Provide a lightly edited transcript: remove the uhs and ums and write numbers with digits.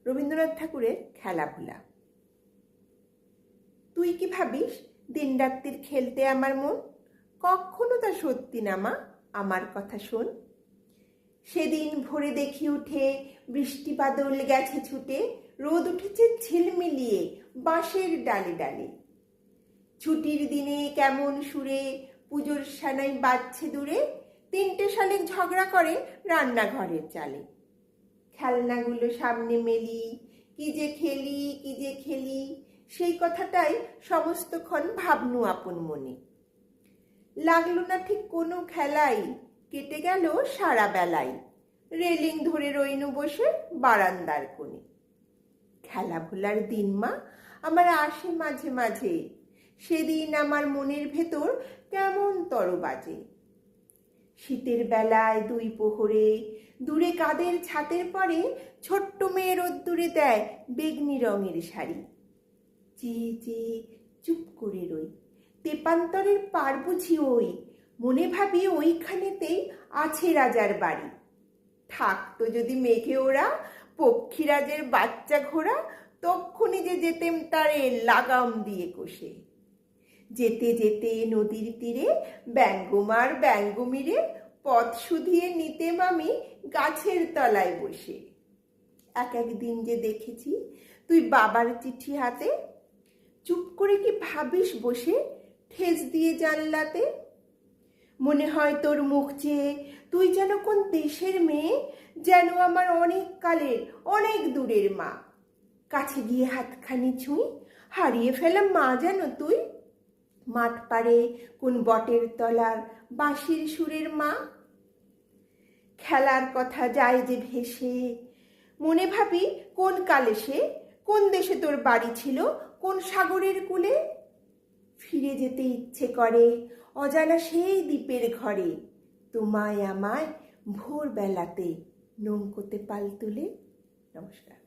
রবীন্দ্রনাথ ঠাকুরের খেলাধুলা। তুই কি ভাবিস দিনরাত্রির খেলতে আমার মন? কখনো তা সত্যি না মা, আমার কথা শোন। সেদিন ভোরে দেখি উঠে বৃষ্টি বাদল গেছে ছুটে, রোদ উঠেছে ঝিলমিলিয়ে বাঁশের ডালে ডালে। ছুটির দিনে কেমন সুরে পুজোর সানাই বাজছে দূরে, তিনটে শালিক ঝগড়া করে রান্নাঘরের চালে। খেলনাগুলো সামনে মেলি, কি যে খেলি কি যে খেলি, সেই কথাটাই সমস্তক্ষণ ভাবনু আপন মনে। লাগলো না ঠিক কোনো খেলাই, কেটে গেল সারা বেলাই, রেলিং ধরে রইনু বসে বারান্দার কোণে। খেলা ভোলার দিন মা আমার আসে মাঝে মাঝে, সেদিন আমার মনের ভেতর কেমন তর বাজে। শীতের বেলায় দুই প্রহরে দূরে কাদের ছাতের পরে ছোট্ট মেয়ে রোদ্দুরে দেয় বেগনি রঙের শাড়ি। চেয়ে চেয়ে চুপ করে রই, তেপান্তরের পার বুঝি ওই, মনে ভাবি ওইখানেতেই আছে রাজার বাড়ি। থাকতো যদি মেঘে ওরা পক্ষীরাজের বাচ্চা ঘোড়া, তক্ষুনি যে যেতেম তারে লাগাম দিয়ে কষে। যেতে যেতে নদীর তীরে ব্যঙ্গমার ব্যঙ্গমিরে পথ শুধিয়ে নিতেম আমি গাছের তলায় বসে। এক একদিন যে দেখেছি তুই বাবার চিঠি হাতে, চুপ করে কি ভাবিস বসে ঠেস দিয়ে জানলাতে। মনে হয় তোর মুখ চেয়ে তুই যেন কোন দেশের মেয়ে, যেন আমার অনেক কালের অনেক দূরের মা। কাছে গিয়ে হাতখানি ছুঁই, হারিয়ে ফেলা মা যেন তুই, মাঠ পাড়ে কোন বটের তলার বাঁশির সুরের মা। খেলার কথা যায় যে ভেসে, মনে ভাবি কোন কালে সে, কোন দেশে তোর বাড়ি ছিল, কোন সাগরের কূলে। ফিরে যেতে ইচ্ছে করে অজানা সেই দ্বীপের ঘরে, তোমায় আমায় ভোরবেলাতে নৌকোতে পাল তুলে। নমস্কার।